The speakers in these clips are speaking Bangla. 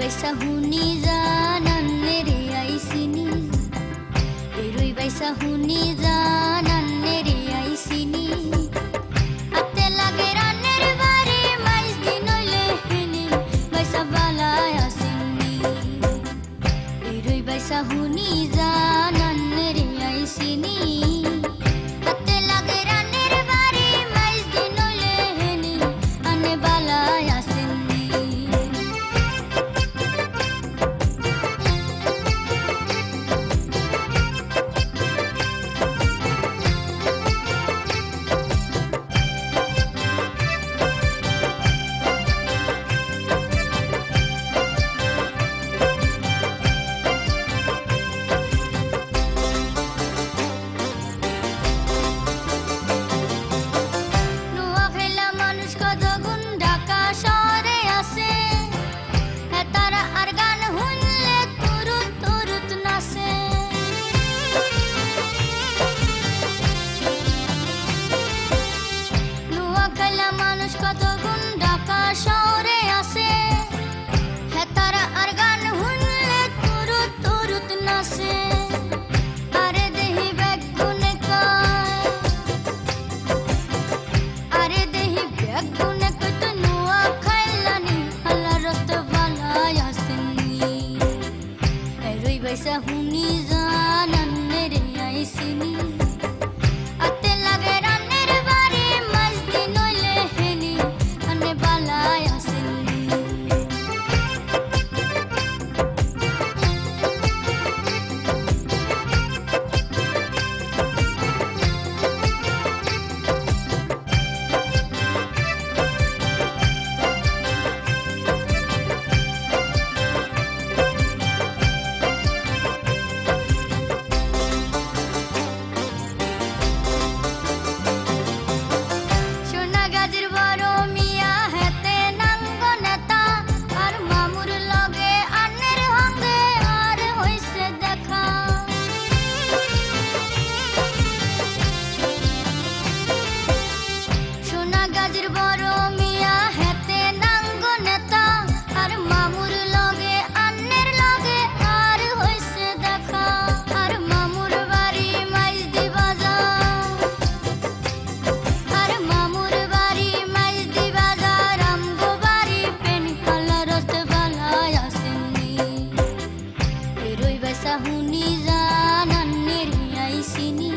বাইসা হুনি জানান্নে রে আইসিনি এরই বাইসা হুনি জানান্নে রে আইসিনি আতে লাগে রান্নের বাড়ি মাইজ দিন হইলে হেনি বাইসা বালায় আসেননি এরই বাইসা হুনি জানান্নে রে আইসিনি আতে লাগে রান্নের বাড়ি মাইজ দিন হইলে হেনি আনে বালায় আসেননি বাইসা হুনি জানান্নে রে আইসিনি আতে লাগে রান্নের বাড়ি মাইজ দিন হইলে হেনি আনে বালায় আসেননি হুনি জানান্নে রে আইসিনি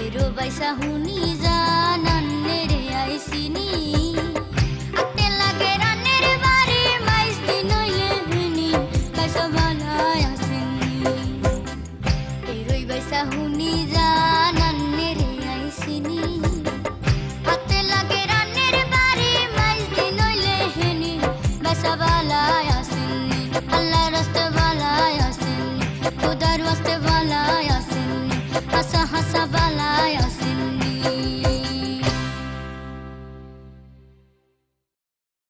এরো বাইসা হুনি জানান্নে রে আইসিনি আতে লাগে রান্নের বাড়ি মাইজ দিন হইলে হেনি বাইসা বালায় আসেননি এরই বাইসা হুনি জানান্নে রে আইসিনি আতে লাগে রান্নের বাড়ি মাইজ দিন হইলে হেনি বাইসা বালায় আসেননি আল্লাহর রাস্তে বালায় আসেননি खुदार वास्ते वाला